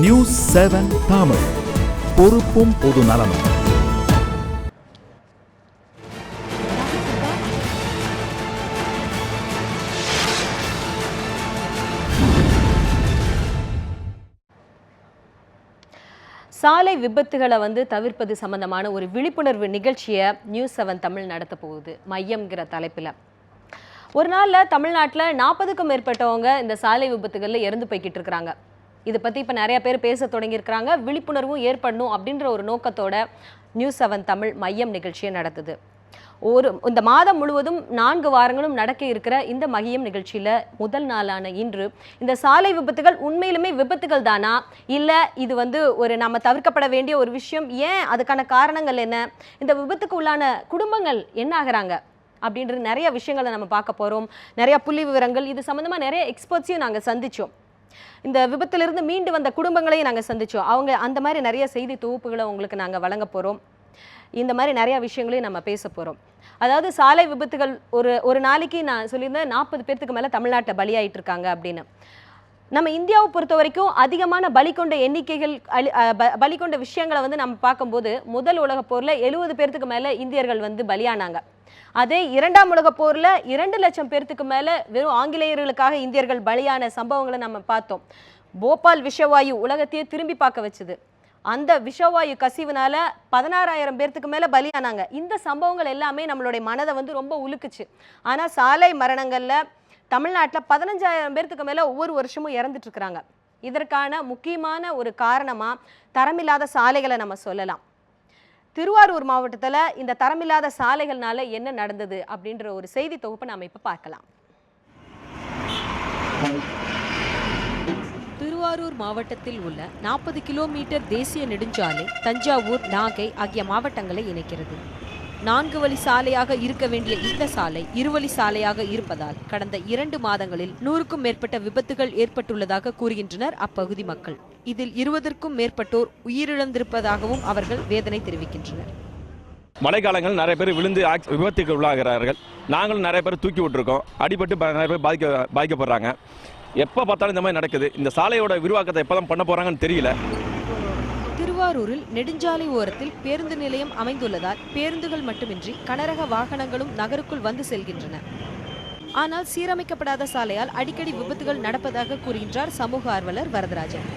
News 7 Tamil, பொறுப்பும் பொது நலமும். சாலை விபத்துகளை தவிர்ப்பது சம்பந்தமான ஒரு விழிப்புணர்வு நிகழ்ச்சியை நியூஸ் 7 தமிழ் நடத்த போகுது. மையம்ங்கிற தலைப்பில் ஒரு நாளில் தமிழ்நாட்டில் 40க்கும் மேற்பட்டவங்க இந்த சாலை விபத்துகளில் இறந்து போய்கிட்டு இருக்கிறாங்க. இதை பற்றி இப்போ நிறைய பேர் பேச தொடங்கியிருக்கிறாங்க. விழிப்புணர்வும் ஏற்படணும் அப்படின்ற ஒரு நோக்கத்தோட நியூஸ் 7 தமிழ் மையம் நிகழ்ச்சியை நடத்துது. இந்த மாதம் முழுவதும் 4 வாரங்களும் நடக்க இருக்கிற இந்த மையம் நிகழ்ச்சியில் முதல் நாளான இன்று இந்த சாலை விபத்துகள் உண்மையிலுமே விபத்துகள் தானா, இல்லை இது ஒரு நம்ம தவிர்க்கப்பட வேண்டிய ஒரு விஷயம், ஏன் அதுக்கான காரணங்கள் என்ன, இந்த விபத்துக்கு உள்ளான குடும்பங்கள் என்ன ஆகிறாங்க அப்படின்ற நிறைய விஷயங்களை நம்ம பார்க்க போகிறோம். நிறைய புள்ளி விவரங்கள், இது சம்மந்தமாக நிறைய எக்ஸ்பர்ட்ஸையும் நாங்கள் சந்தித்தோம். இந்த விபத்திலிருந்து மீண்டு வந்த குடும்பங்களையும் நாங்கள் சந்தித்தோம். அவங்க அந்த மாதிரி நிறைய செய்தி தொகுப்புகளை உங்களுக்கு நாங்கள் வழங்க போகிறோம். இந்த மாதிரி நிறையா விஷயங்களையும் நம்ம பேச போகிறோம். அதாவது சாலை விபத்துகள் ஒரு நாளைக்கு நான் சொல்லியிருந்தேன் 40 பேர்த்துக்கு மேலே தமிழ்நாட்டில் பலியாயிட்டு இருக்காங்க அப்படின்னு. நம்ம இந்தியாவை பொறுத்த வரைக்கும் அதிகமான பலி கொண்ட எண்ணிக்கைகள், பலி கொண்ட விஷயங்களை நம்ம பார்க்கும்போது முதல் உலகப் போரில் 70 பேர்த்துக்கு மேலே இந்தியர்கள் பலியானாங்க. அதே 2ஆம் உலகப் போரில் 2 லட்சம் பேர்த்துக்கு மேலே வெறும் ஆங்கிலேயர்களுக்காக இந்தியர்கள் பலியான சம்பவங்களை நம்ம பார்த்தோம். போபால் விஷவாயு உலகத்தையே திரும்பி பார்க்க வச்சுது. அந்த விஷவாயு கசிவுனால 16,000 பேர்த்துக்கு மேலே பலியானாங்க. இந்த சம்பவங்கள் எல்லாமே நம்மளுடைய மனதை ரொம்ப உலுக்குச்சு. ஆனால் சாலை மரணங்களில் தமிழ்நாட்டில் 15,000 பேர்த்துக்கு மேலே ஒவ்வொரு வருஷமும் இறந்துட்டு இருக்கிறாங்க. இதற்கான முக்கியமான ஒரு காரணமாக தரமில்லாத சாலைகளை நம்ம சொல்லலாம். திருவாரூர் மாவட்டத்தில் இந்த தரமில்லாத சாலைகள்னால என்ன நடந்தது அப்படின்ற ஒரு செய்தி தொகுப்பை நாம் இப்போ பார்க்கலாம். திருவாரூர் மாவட்டத்தில் உள்ள 40 கிலோமீட்டர் தேசிய நெடுஞ்சாலை தஞ்சாவூர், நாகை ஆகிய மாவட்டங்களை இணைக்கிறது. 4 வழி சாலையாக இருக்க வேண்டிய இந்த சாலை 2 வழி சாலையாக இருப்பதால் கடந்த 2 மாதங்களில் 100க்கும் மேற்பட்ட விபத்துகள் ஏற்பட்டுள்ளதாக கூறுகின்றனர் அப்பகுதி மக்கள். இதில் 20க்கும் மேற்பட்டோர் உயிரிழந்திருப்பதாகவும் அவர்கள் வேதனை தெரிவிக்கின்றனர். மழைக்காலங்கள் நிறைய பேர் விழுந்து விபத்துக்கு உள்ளாகிறார்கள். நாங்களும் நிறைய பேர் தூக்கி விட்டுருக்கோம். அடிபட்டு நிறைய பேர் பாதிக்கப்படுறாங்க. எப்போ பார்த்தாலும் இந்த மாதிரி நடக்குது. இந்த சாலையோட விரிவாக்கத்தை எப்போதான் பண்ண போறாங்கன்னு தெரியல. திருவாரூரில் நெடுஞ்சாலை ஓரத்தில் பேருந்து நிலையம் அமைந்துள்ளதால் பேருந்துகள் மட்டுமின்றி கனரக வாகனங்களும் நகருக்குள் வந்து செல்கின்றன. ஆனால் சீரமைக்கப்படாத சாலையால் அடிக்கடி விபத்துகள் நடப்பதாக கூறுகின்றார் சமூக ஆர்வலர் வரதராஜன்.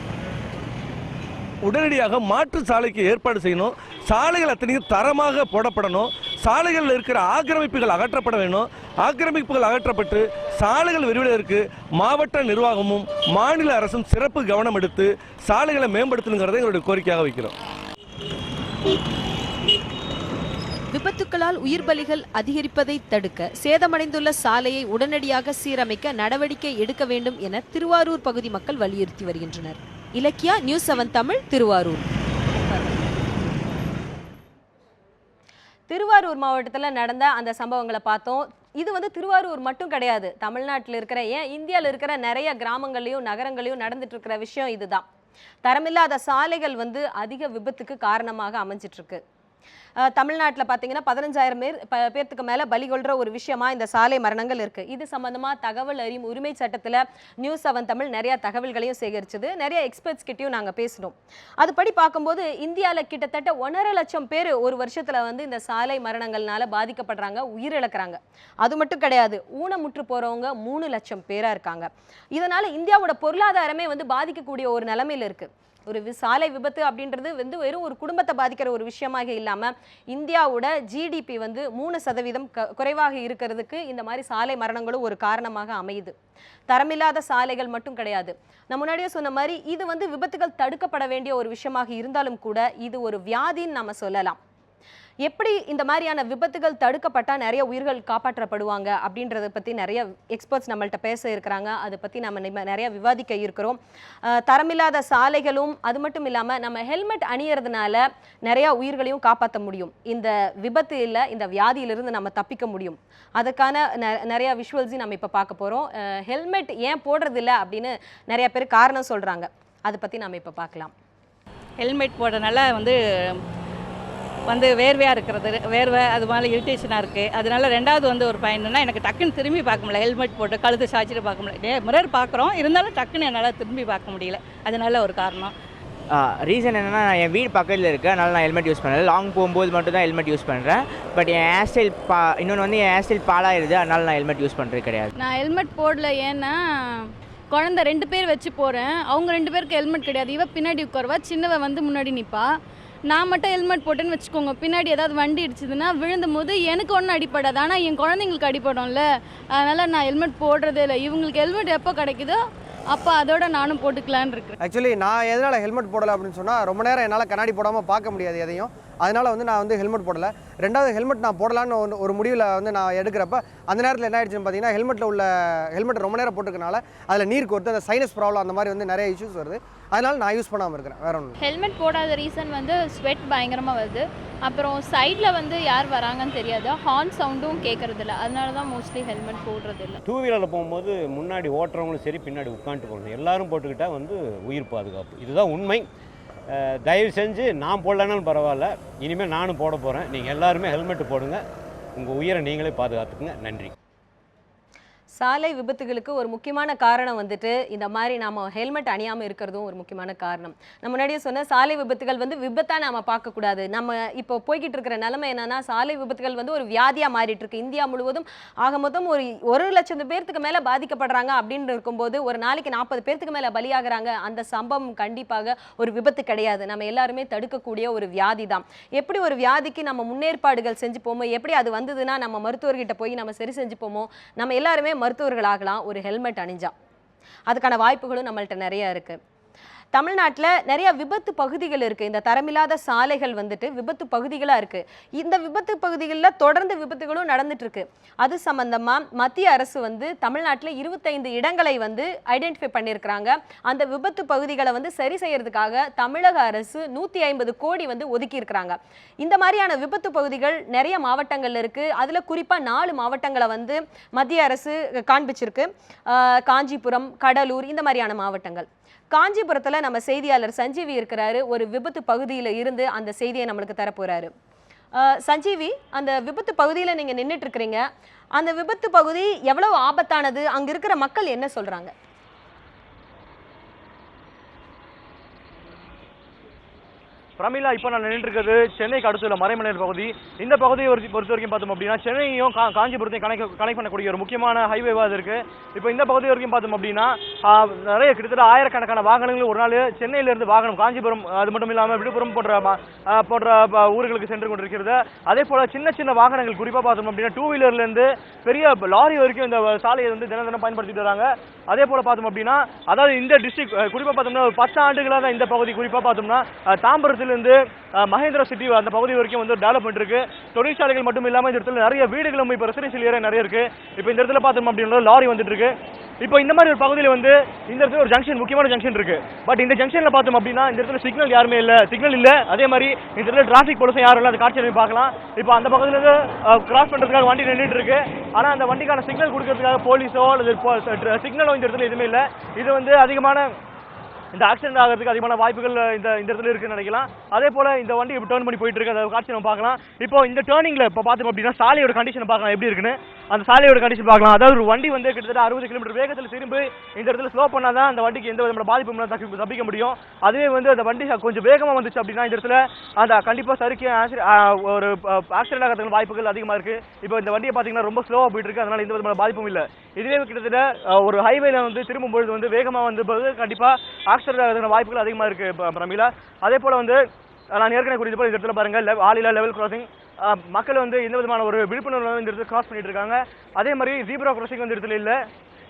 உடனடியாக மாற்று சாலைக்கு ஏற்பாடு செய்யணும். சாலைகள் அத்தனையும் தரமாக போடப்படணும். சாலைகளில் இருக்கிற ஆக்கிரமிப்புகள் அகற்றப்பட வேணும். ஆக்கிரமிப்புகள் அகற்றப்பட்டு சாலைகள் விரிவடைவதற்கு மாவட்ட நிர்வாகமும் மாநில அரசும் சிறப்பு கவனம் எடுத்து சாலைகளை மேம்படுத்தணுங்கிறதை எங்களுடைய கோரிக்கையாக வைக்கிறோம். விபத்துக்களால் உயிர் பலிகள் அதிகரிப்பதை தடுக்க சேதமடைந்துள்ள சாலையை உடனடியாக சீரமைக்க நடவடிக்கை எடுக்க வேண்டும் என திருவாரூர் பகுதி மக்கள் வலியுறுத்தி வருகின்றனர். இலக்கியா, நியூஸ் 7 தமிழ், திருவாரூர். திருவாரூர் மாவட்டத்தில் நடந்த அந்த சம்பவங்களை பார்த்தோம். இது திருவாரூர் மட்டும் கிடையாது, தமிழ்நாட்டில் இருக்கிற, ஏன் இந்தியாவில் இருக்கிற நிறைய கிராமங்களையும் நகரங்களையும் நடந்துட்டு இருக்கிற விஷயம் இதுதான். தரமில்லாத சாலைகள் அதிக விபத்துக்கு காரணமாக அமைஞ்சிட்டு இருக்கு. தமிழ்நாட்டில் பார்த்தீங்கன்னா 15,000 பேர்த்துக்கு மேலே பலி கொள்கிற ஒரு விஷயமா இந்த சாலை மரணங்கள் இருக்குது. இது சம்மந்தமாக தகவல் அறியும் உரிமை சட்டத்தில் நியூஸ் 7 தமிழ் நிறைய தகவல்களையும் சேகரிச்சது. நிறைய எக்ஸ்பர்ட்ஸ் கிட்டையும் நாங்கள் பேசினோம். அதுபடி பார்க்கும்போது இந்தியாவில் கிட்டத்தட்ட 1.5 லட்சம் பேர் ஒரு வருஷத்தில் இந்த சாலை மரணங்கள்னால பாதிக்கப்படுறாங்க, உயிரிழக்கிறாங்க. அது மட்டும் கிடையாது, ஊனமுற்று போகிறவங்க 3 லட்சம் பேராக இருக்காங்க. இதனால் இந்தியாவோட பொருளாதாரமே பாதிக்கக்கூடிய ஒரு நிலைமையில் இருக்குது. ஒரு சாலை விபத்து அப்படின்றது வெறும் ஒரு குடும்பத்தை பாதிக்கிற ஒரு விஷயமாக இல்லாமல் இந்தியாவோட ஜிடிபி 3% குறைவாக இருக்கிறதுக்கு இந்த மாதிரி சாலை மரணங்களும் ஒரு காரணமாக அமையுது. தரமில்லாத சாலைகள் மட்டும் கிடையாது, நான் முன்னாடியே சொன்ன மாதிரி இது விபத்துகள் தடுக்கப்பட வேண்டிய ஒரு விஷயமாக இருந்தாலும் கூட இது ஒரு வியாதின்னு நம்ம சொல்லலாம். எப்படி இந்த மாதிரியான விபத்துகள் தடுக்கப்பட்டால் நிறைய உயிர்கள் காப்பாற்றப்படுவாங்க அப்படின்றத பற்றி நிறைய எக்ஸ்பர்ட்ஸ் நம்மள்கிட்ட பேச இருக்கிறாங்க. அதை பற்றி நம்ம நிறைய விவாதிக்க இருக்கிறோம். தரமில்லாத சாலைகளும் அது மட்டும் இல்லாமல் நம்ம ஹெல்மெட் அணியறதுனால நிறையா உயிர்களையும் காப்பாற்ற முடியும். இந்த விபத்து இல்லை, இந்த வியாதியிலிருந்து நம்ம தப்பிக்க முடியும். அதுக்கான நிறையா விஷுவல்ஸையும் நம்ம இப்போ பார்க்க போகிறோம். ஹெல்மெட் ஏன் போடுறதில்ல அப்படின்னு நிறைய பேர் காரணம் சொல்கிறாங்க. அதை பற்றி நம்ம இப்போ பார்க்கலாம். ஹெல்மெட் போடுறதுனால வேர்வையாக இருக்கிறது, வேர்வை அது மாதிரி இரிட்டேஷனாக இருக்குது. அதனால ரெண்டாவது ஒரு பயன்னா எனக்கு டக்குன்னு திரும்பி பார்க்க முடியல. ஹெல்மெட் போட்டு கழுத்து சாய்ச்சிட்டு பார்க்க முடியல. மிரர் பார்க்குறோம், இருந்தாலும் டக்குன்னு என்னால் திரும்பி பார்க்க முடியல. அதனால ஒரு காரணம். ரீசன் என்னென்னா நான் என் வீடு பக்கத்தில் இருக்குது, அதனால் நான் ஹெல்மெட் யூஸ் பண்ணுறேன். லாங் போகும்போது மட்டும் தான் ஹெல்மெட் யூஸ் பண்ணுறேன். பட் என் ஹேர் ஸ்டைல் இன்னொன்று வந்து என் ஹேர் ஸ்டைல் பாலாயிருது, அதனால் நான் ஹெல்மெட் யூஸ் பண்ணுறது கிடையாது. நான் ஹெல்மெட் போடல, ஏன்னா குழந்த 2 பேர் வச்சு போகிறேன். அவங்க 2 பேருக்கு ஹெல்மெட் கிடையாது. இவ பின்னாடி உட்காருவா, சின்னவ வந்து முன்னாடி நிற்பா. நான் மட்டும் ஹெல்மெட் போட்டேன்னு வச்சுக்கோங்க, பின்னாடி ஏதாவது வண்டி இடிச்சதுன்னா விழுந்தும் போது எனக்கு ஒன்றும் அடிப்படாது, ஆனால் என் குழந்தைங்களுக்கு அடிப்படும்ல. அதனால் நான் ஹெல்மெட் போடுறதே இல்லை. இவங்களுக்கு ஹெல்மெட் எப்போ கிடைக்குதோ அப்போ அதோட நானும் போட்டுக்கலான்னு இருக்கேன். ஆக்சுவலி நான் எதனால் ஹெல்மெட் போடலை அப்படின்னு சொன்னால், ரொம்ப நேரம் என்னால் கண்ணாடி போடாமல் பார்க்க முடியாது எதையும். அதனால் வந்து நான் வந்து ஹெல்மெட் போடலை. ரெண்டாவது ஹெல்மெட் நான் போடலான்னு ஒரு முடிவில் வந்து நான் எடுக்கிறப்ப அந்த நேரத்தில் என்ன ஆயிடுச்சுன்னு பார்த்தீங்கன்னா, ஹெல்மெட் ரொம்ப நேரம் போட்டுக்கனால அதில் நீர் கோர்த்து அந்த சைனஸ் ப்ராப்ளம் அந்த மாதிரி வந்து நிறைய இஷ்யூஸ் வருது. அதனால் நான் யூஸ் பண்ணாமல் இருக்கிறேன், வேற ஒன்று. ஹெல்மெட் போடாத ரீசன் வந்து ஸ்வெட் பயங்கரமாக வருது. அப்புறம் சைடில் வந்து யார் வராங்கன்னு தெரியாது, ஹார்ன் சவுண்டும் கேட்குறதில்ல. அதனால தான் மோஸ்ட்லி ஹெல்மெட் போடுறதில்ல. 2 வீலரில் போகும்போது முன்னாடி ஓட்டுறவங்களும் சரி, பின்னாடி உட்காந்துட்டு போகணும். எல்லாரும் போட்டுக்கிட்டால் வந்து உயிர் பாதுகாப்பு, இதுதான் உண்மை. தயவு செஞ்சு நான் போடலனாலும் பரவாயில்ல, இனிமேல் நானும் போட போகிறேன். நீங்கள் எல்லாருமே ஹெல்மெட் போடுங்க, உங்கள் உயிரை நீங்களே பாதுகாத்துக்குங்க. நன்றி. சாலை விபத்துகளுக்கு ஒரு முக்கியமான காரணம் வந்துட்டு இந்த மாதிரி நாம ஹெல்மெட் அணியாமல் இருக்கிறதும் ஒரு முக்கியமான காரணம். நான் முன்னாடியே சொன்ன சாலை விபத்துகள் வந்து விபத்தாக நாம பார்க்கக்கூடாது. நம்ம இப்போ போய்கிட்டு இருக்கிற நிலைமை என்னன்னா, சாலை விபத்துகள் வந்து ஒரு வியாதியாக மாறிட்டு இருக்கு. இந்தியா முழுவதும் ஆக மொத்தம் ஒரு 1,00,000 பேர்த்துக்கு மேலே பாதிக்கப்படுறாங்க அப்படின்னு இருக்கும்போது, ஒரு நாளைக்கு 40 பேர்த்துக்கு மேலே பலியாகிறாங்க. அந்த சம்பவம் கண்டிப்பாக ஒரு விபத்து கிடையாது, நம்ம எல்லாருமே தடுக்கக்கூடிய ஒரு வியாதி தான். எப்படி ஒரு வியாதிக்கு நம்ம முன்னேற்பாடுகள் செஞ்சுப்போமோ, எப்படி அது வந்ததுன்னா நம்ம மருத்துவர்கிட்ட போய் நம்ம சரி செஞ்சுப்போமோ, நம்ம எல்லாருமே மருத்துவர்களாகலாம் ஒரு ஹெல்மெட் அணிஞ்சா. அதுக்கான வாய்ப்புகளும் நம்மள்ட்ட நிறைய இருக்கு. தமிழ்நாட்டில் நிறைய விபத்து பகுதிகள் இருக்குது. இந்த தரமில்லாத சாலைகள் வந்துட்டு விபத்து பகுதிகளாக இருக்குது. இந்த விபத்து பகுதிகளில் தொடர்ந்து விபத்துகளும் நடந்துட்டு இருக்கு. அது சம்பந்தமாக மத்திய அரசு வந்து தமிழ்நாட்டில் 25 இடங்களை வந்து ஐடென்டிஃபை பண்ணியிருக்கிறாங்க. அந்த விபத்து பகுதிகளை வந்து சரி செய்யறதுக்காக தமிழக அரசு 150 கோடி வந்து ஒதுக்கி இருக்கிறாங்க. இந்த மாதிரியான விபத்து பகுதிகள் நிறைய மாவட்டங்கள் இருக்குது. அதில் குறிப்பாக 4 மாவட்டங்களை வந்து மத்திய அரசு காண்பிச்சிருக்கு. காஞ்சிபுரம், கடலூர், இந்த மாதிரியான மாவட்டங்கள். காஞ்சிபுரத்தில் நம்ம செய்தியாளர் சஞ்சீவி இருக்கிறாரு. ஒரு விபத்து பகுதியில் இருந்து அந்த செய்தியை நம்மளுக்கு தரப்போறாரு. சஞ்சீவி, அந்த விபத்து பகுதியில் நீங்கள் நின்றுட்டு இருக்கிறீங்க. அந்த விபத்து பகுதி எவ்வளவு ஆபத்தானது, அங்கே இருக்கிற மக்கள் என்ன சொல்றாங்க? பிரமிளா, இப்போ நான் நின்றுட்டு இருக்கிறது சென்னைக்கு அடுத்துள்ள மறைமலையல் பகுதி. இந்த பகுதியை பொறுத்த வரைக்கும் பார்த்தோம் அப்படின்னா, சென்னையும் காஞ்சிபுரத்தையும் கனெக்ட் பண்ணக்கூடிய ஒரு முக்கியமான ஹைவேவாக இருக்குது. இப்போ இந்த பகுதி வரைக்கும் பார்த்தோம் அப்படின்னா, நிறைய கிட்டத்தட்ட ஆயிரக்கணக்கான வாகனங்கள் ஒரு நாள் சென்னையிலேருந்து வாகனம் காஞ்சிபுரம், அது மட்டும் இல்லாமல் விழுப்புரம் போன்ற ஊர்களுக்கு சென்று கொண்டிருக்கிறது. அதே போல் சின்ன சின்ன வாகனங்கள், குறிப்பாக பார்த்தோம் அப்படின்னா 2 வீலர்லேருந்து பெரிய லாரி வரைக்கும் இந்த சாலையை வந்து தினம் பயன்படுத்திட்டு வராங்க. அதே போல் பார்த்தோம் அப்படின்னா, அதாவது இந்த டிஸ்ட்ரிக்ட் குறிப்பாக பார்த்தோம்னா 10 ஆண்டுகளாக தான் இந்த பகுதி குறிப்பாக பார்த்தோம்னா தாம்பரத்தில் இருந்து மகேந்திரா சிட்டி அந்த பகுதி வரைக்கும் வந்து டெவலப்மெண்ட் இருக்கு. தொழிற்சாலைகள் மட்டும் இல்லாமல் இந்த இடத்துல நிறைய வீடுகளும் இப்போ ரெசிடென்ஷியல் ஏரியா நிறைய இருக்கு. இப்போ இந்த இடத்துல பார்த்தோம் அப்படின்னா லாரி வந்துட்டு இருக்கு. இப்போ இந்த மாதிரி ஒரு பகுதியில் வந்து இந்த இடத்துல ஒரு ஜங்ஷன், முக்கியமான ஜங்ஷன் இருக்கு. பட் இந்த ஜங்ஷன்ல பார்த்தோம் அப்படின்னா இந்த இடத்துல சிக்னல் யாருமே இல்லை, சிக்னல் இல்லை. அதே மாதிரி இந்த இடத்துல டிராஃபிக் போலீஸும் யாரும் இல்லை. அந்த காட்சியை பார்க்கலாம். இப்போ அந்த பகுதியில் இருந்து கிராஸ் பண்ணுறதுக்காக வண்டி நின்றுட்டு இருக்கு. ஆனால் அந்த வண்டிக்கான சிக்னல் கொடுக்கறதுக்காக போலீஸோ அல்லது சிக்னலோ இந்த இடத்துல எதுவுமே இல்லை. இது வந்து அதிகமான இந்த ஆக்சிடென்ட் ஆகிறதுக்கு அதிகமான வாய்ப்புகள் இந்த இடத்துல இருக்குன்னு நினைக்கலாம். அதே போல இந்த வண்டி இப்போ டேர்ன் பண்ணி போயிட்டு இருக்கு. அந்த காட்சி நம்ம பார்க்கலாம். இப்போ இந்த டேர்னிங்ல இப்போ பார்த்தோம் அப்படின்னா சாலையோட கண்டிஷன் பார்க்கலாம் எப்படி இருக்குன்னு. அந்த சாலையோட கண்டிஷன் பார்க்கலாம். அதாவது ஒரு வண்டி வந்து கிட்டத்தட்ட 60 கிலோமீட்டர் வேகத்தில் திரும்பி இந்த இடத்துல ஸ்லோ பண்ணாதான் அந்த வண்டிக்கு எந்த விதமான பாதிப்பும் தப்பிக்க முடியும். அதுவே வந்து அந்த வண்டி கொஞ்சம் வேகமாக வந்துச்சு அப்படின்னா இந்த இடத்துல அந்த கண்டிப்பாக சறுக்கி ஒரு ஆக்சிடென்ட் ஆகிறதுக்கு வாய்ப்புகள் அதிகமாக இருக்கு. இப்போ இந்த வண்டியை பார்த்தீங்கன்னா ரொம்ப ஸ்லோவாக போயிட்டு இருக்கு. அதனால எந்த விதமான பாதிப்பும் இல்லை. இதுவே கிட்டத்தட்ட ஒரு ஹைவேல வந்து திரும்பும்பொழுது வந்து வேகமாக வந்து கண்டிப்பாக ஆக்சிடென்ட் ஆகிறதுக்கு வாய்ப்புகள் அதிகமாக இருக்கு பிரமிளா. அதே போல வந்து நான் ஏற்கனவே குறித்து போய் இந்த இடத்துல பாருங்க, ஆளில்லா லெவல் கிராசிங். மக்கள் வந்து எந்த விதமான ஒரு விழிப்புணர்வு இந்த இடத்துல கிராஸ் பண்ணிட்டு இருக்காங்க. அதே மாதிரி ஜீப்ரா கிராசிங் வந்து இடத்துல இல்லை.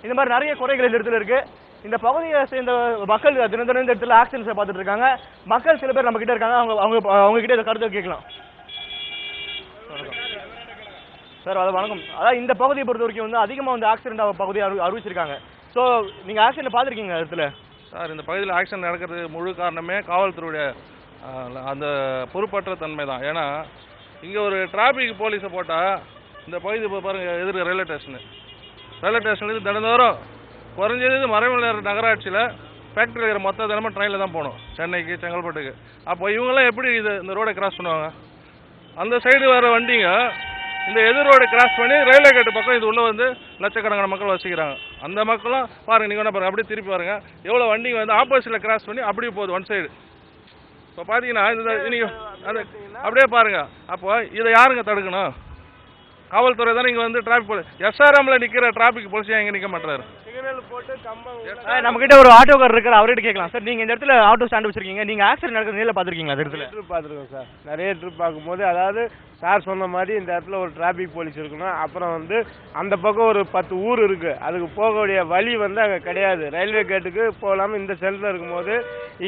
இந்த மாதிரி நிறைய குறைகள் இந்த இடத்துல இருக்கு. இந்த பகுதியை சேர்ந்த மக்கள் தினம் இந்த இடத்துல ஆக்சிடென்ட்ஸை பார்த்துட்டு இருக்காங்க. மக்கள் சில பேர் நம்ம கிட்ட இருக்காங்க. அவங்க கிட்ட இந்த கருத்தை கேட்கலாம். சார், வணக்கம். அதாவது இந்த பகுதியை பொறுத்த வரைக்கும் வந்து அதிகமாக வந்து ஆக்சிடென்ட் பகுதியை அறிவிச்சிருக்காங்க. ஸோ நீங்கள் ஆக்சிடென்ட் பார்த்துருக்கீங்க இடத்துல? சார், இந்த பகுதியில் ஆக்சிடென்ட் நடக்கிறதுக்கு முழு காரணமே காவல்துறையுடைய அந்த பொறுப்பற்ற தன்மை தான். ஏன்னா இங்கே ஒரு டிராஃபிக் போலீஸை போட்டால் இந்த பகுதி இப்போ பாருங்கள், எதிர்க்க ரயில்வே ஸ்டேஷன்லேருந்து தினந்தோறும் குறைஞ்சது மறைமலையர் நகராட்சியில் ஃபேக்ட்ரியில் இருக்கிற மொத்த தினமும் ட்ரெயினில் தான் போகணும், சென்னைக்கு, செங்கல்பட்டுக்கு. அப்போ இவங்கெல்லாம் எப்படி இந்த ரோடை கிராஸ் பண்ணுவாங்க? அந்த சைடு வர வண்டிங்க இந்த எதிர் ரோடு கிராஸ் பண்ணி ரயில்வே கேட்டு பக்கம் இது உள்ள வந்து லட்சக்கணக்கான மக்கள் வசிக்கிறாங்க. அந்த மக்களும் பாருங்கள், நீங்கள் என்ன பாருங்கள், அப்படியே திருப்பி பாருங்கள், எவ்வளோ வண்டிங்க வந்து ஆப்போசிட்டில் கிராஸ் பண்ணி அப்படியே போகுது ஒன் சைடு. இப்போ பார்த்தீங்கன்னா நீங்கள் அது அப்படியே பாருங்கள். அப்போ இதை யாருங்க தடுக்கணும்? காவல்துறை தான். நீங்கள் வந்து டிராஃபிக் போலீஸ் எஸ்ஆர்எம்ல நிற்கிற டிராஃபிக் போலீஸ் எங்கே நிற்க மாட்டாரு? நம்ம கிட்ட ஒரு ஆட்டோக்கார் இருக்கார், அவர்கிட்ட கேட்கலாம். சார் நீங்க இந்த இடத்துல ஆட்டோ ஸ்டாண்ட் வச்சிருக்கீங்க, நீங்க ஆக்சிடென்ட் நடக்கிறது நேரில் பார்த்துருக்கீங்களா? அந்த இடத்துல ட்ரிப் பார்த்துருக்கோம் சார். நிறைய ட்ரிப் பார்க்கும்போது அதாவது சார் சொன்ன மாதிரி இந்த இடத்துல ஒரு டிராஃபிக் போலீஸ் இருக்கணும். அப்புறம் வந்து அந்த பக்கம் ஒரு 10 ஊர் இருக்குது, அதுக்கு போகக்கூடிய வழி வந்து அங்கே கிடையாது. ரயில்வே கேட்டுக்கு போகலாமல் இந்த சென்டரில் இருக்கும்போது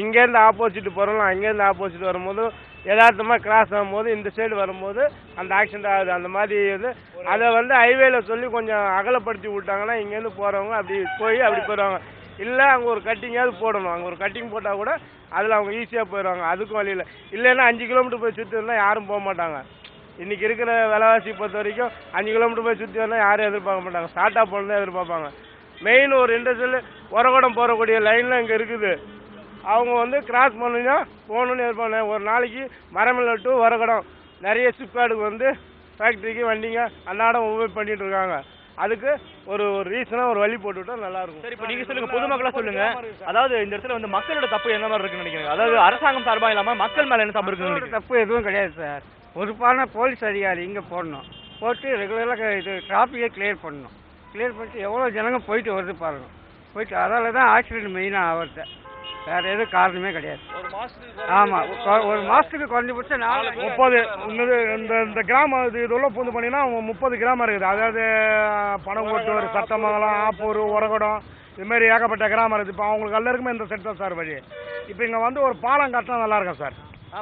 இங்கேருந்து ஆப்போசிட் போகிறோம், அங்கேருந்து ஆப்போசிட் வரும்போது யதார்த்தமாக கிராஸ் ஆகும்போது இந்த சைடு வரும்போது அந்த ஆக்சிடென்ட் ஆகுது. அந்த மாதிரி வந்து அதை வந்து ஹைவேல சொல்லி கொஞ்சம் அகலப்படுத்தி விட்டாங்கன்னா இங்கேருந்து போகிறவங்க அப்படி போய் அப்படி போயிடுவாங்க. இல்லை அங்கே ஒரு கட்டிங்காவது போடணும். அங்கே ஒரு கட்டிங் போட்டால் கூட அதில் அவங்க ஈஸியாக போயிடுவாங்க. அதுக்கும் வழியில் இல்லைன்னா 5 கிலோமீட்டர் போய் சுற்றி வந்தால் யாரும் போக மாட்டாங்க. இன்றைக்கி இருக்கிற விலைவாசி பொறுத்த வரைக்கும் 5 கிலோமீட்டர் போய் சுற்றி வந்தால் யாரும் எதிர்பார்க்க மாட்டாங்க. ஸ்டார்ட்டாக போகணும் தான் எதிர்பார்ப்பாங்க. மெயின் ஒரு இண்டஸ்ட்ரியல் உரகடம் போகக்கூடிய லைனில் இங்கே இருக்குது. அவங்க வந்து கிராஸ் பண்ணினா போகணுன்னு எதிர்பார்ப்பாங்க. ஒரு நாளைக்கு மரமில்லை டு உரகடம் நிறைய சிப்கார்டுக்கு வந்து ஃபேக்ட்ரிக்கு வண்டிங்க அன்னாடம் உபயோக பண்ணிட்டு இருக்காங்க. அதுக்கு ஒரு ரீசனாக ஒரு வழி போட்டுவிட்டா நல்லாயிருக்கும். சரி, இப்போ நீங்கள் சொல்லுங்கள், பொதுமக்களாக சொல்லுங்கள். அதாவது இந்த இடத்துல வந்து மக்களோட தப்பு என்ன மாதிரி இருக்குன்னு நினைக்கிறீங்க? அதாவது அரசாங்கம் சார்பாக இல்லாமல் மக்கள் மேலே என்ன தப்பு இருக்குன்னு? தப்பு எதுவும் கிடையாது சார். பொறுப்பான போலீஸ் அதிகாரி இங்கே போடணும், போட்டு ரெகுலராக இது டிராஃபிக்கை கிளியர் பண்ணணும். கிளியர் பண்ணிட்டு எவ்வளோ ஜனங்க போயிட்டு வருது பாருங்கள். போயிட்டு அதால் தான் ஆக்சிடென்ட் மெயினாக ஆகிறது. வேறு எதுவும் காரணமே கிடையாது. ஆமாம், ஒரு மாதத்துக்கு குறைஞ்சபட்சம் 30 இந்த கிராமம் இதெல்லாம் பூந்து பண்ணிங்கன்னா 30 கிராமம் இருக்குது. அதாவது பனங்கோட்டூர், சட்டமங்கலம், ஆப்பூர், உரகடம், இதுமாரி ஏகப்பட்ட கிராமம் இருக்குது. இப்போ அவங்களுக்கு எல்லாருக்குமே இந்த செட் தான் சார் வழி. இப்போ இங்கே வந்து ஒரு பாலம் கட்டினா நல்லாயிருக்கும் சார்.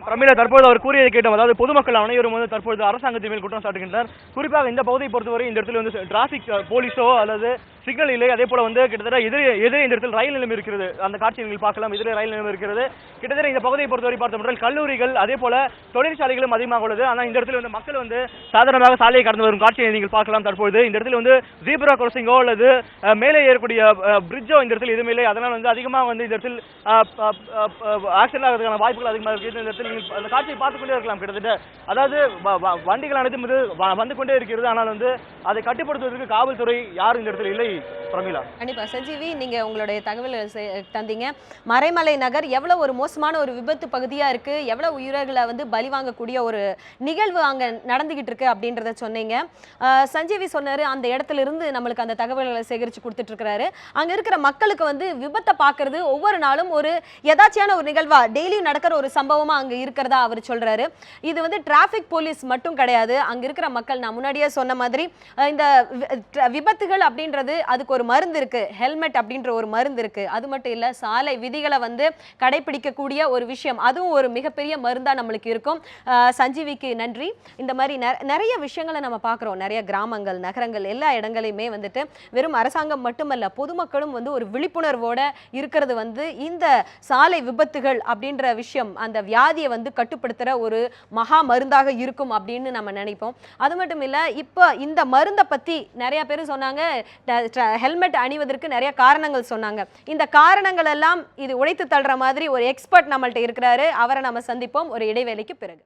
பிரமிளா, தற்போது அவர் கூறியதை கேட்டோம். அதாவது பொதுமக்கள் அனைவரும் வந்து தற்போது அரசாங்கத்தின் மேல் குற்றம் சாட்டுகின்றனர். குறிப்பாக இந்த பகுதியை பொறுத்தவரை இந்த இடத்துல வந்து டிராஃபிக் போலீஸோ அல்லது சிக்னல் இல்லை. அதே போல வந்து கிட்டத்தட்ட எதிரே இந்த இடத்தில் ரயில் நிலையம் இருக்கிறது. அந்த காட்சியை நீங்கள் பார்க்கலாம். எதிரே ரயில் நிலையம் இருக்கிறது. கிட்டத்தட்ட இந்த பகுதியை பொறுத்தவரை பார்த்தோம் கல்லூரிகள் அதே போல தொழிற்சாலைகளும் அதிகமாக உள்ளது. ஆனால் இந்த இடத்துல வந்து மக்கள் வந்து சாதாரணமாக சாலையை கடந்து வரும் காட்சியை நீங்கள் பார்க்கலாம். தற்போது இந்த இடத்துல வந்து ஜீப்ரா கிராசிங்கோ அல்லது மேலே ஏறக்கூடிய பிரிட்ஜோ இந்த இடத்துல எதுவுமே இல்லை. அதனால் வந்து அதிகமாக வந்து இந்த இடத்தில் ஆக்சிடென்ட் ஆகிறதுக்கான வாய்ப்புகள் அதிகமாக இருக்குது. இந்த இடத்தில் நீங்கள் அந்த காட்சியை பார்த்துக்கொண்டே இருக்கலாம். கிட்டத்தட்ட அதாவது வண்டிகள் அனைத்தும் இது வந்து கொண்டே இருக்கிறது. ஆனால் வந்து அதை கட்டுப்படுத்துவதற்கு காவல்துறை யாரும் இந்த இடத்துல இல்லை. பிரமிளா, கண்டிப்பா சஞ்சீவி, நீங்க உங்களுடைய தகவல் தந்தீங்க. மறைமலை நகர் எவ்வளவு ஒரு மோசமான ஒரு விபத்து பகுதியா இருக்கு, எவ்வளவு உயிர்களை வந்து பலி வாங்கக்கூடிய ஒரு நிகழ்வு அங்க நடந்துகிட்டு இருக்கு அப்படின்றத சொன்னீங்க. சஞ்சீவி சொன்னாரு அந்த இடத்துல இருந்து நம்மளுக்கு அந்த தகவல்களை சேகரிச்சு கொடுத்துட்டு இருக்கிறாரு. அங்க இருக்கிற மக்களுக்கு வந்து விபத்தை பார்க்கறது ஒவ்வொரு நாளும் ஒரு எதாச்சியான ஒரு நிகழ்வா டெய்லியும் நடக்கிற ஒரு சம்பவமா அங்க இருக்கிறதா அவர் சொல்றாரு. இது வந்து டிராபிக் போலீஸ் மட்டும் கிடையாது, அங்க இருக்கிற மக்கள். நான் முன்னாடியே சொன்ன மாதிரி இந்த விபத்துகள் அப்படின்றது அதுக்கு ஒரு மருந்து இருக்கு, ஹெல்மெட் அப்படின்ற ஒரு மருந்து இருக்கு. அது மட்டும் இல்ல, சாலை விதிகளை வந்து கடைபிடிக்கக்கூடிய ஒரு விஷயம், அதுவும் ஒரு மிகப்பெரிய மருந்தா நம்மளுக்கு இருக்கும். சஞ்சீவிக்கு நன்றி. இந்த மாதிரி நிறைய விஷயங்களை நம்ம பார்க்குறோம். நிறைய கிராமங்கள், நகரங்கள், எல்லா இடங்களையுமே வந்துட்டு வெறும் அரசாங்கம் மட்டுமல்ல, பொதுமக்களும் வந்து ஒரு விழிப்புணர்வோட இருக்கிறது வந்து இந்த சாலை விபத்துகள் அப்படின்ற விஷயம் அந்த வியாதியை வந்து கட்டுப்படுத்துகிற ஒரு மகா மருந்தாக இருக்கும் அப்படின்னு நம்ம நினைப்போம். அது மட்டும் இல்லை, இப்போ இந்த மருந்தை பற்றி நிறைய பேர் சொன்னாங்க, ஹெல்மெட் அணிவதற்கு நிறைய காரணங்கள் சொன்னாங்க. இந்த காரணங்கள் எல்லாம் இது உடைத்து தள்ளுற மாதிரி ஒரு எக்ஸ்பர்ட் நம்மள்ட்ட இருக்கிறாரு. அவரை நம்ம சந்திப்போம் ஒரு இடைவேளைக்கு பிறகு.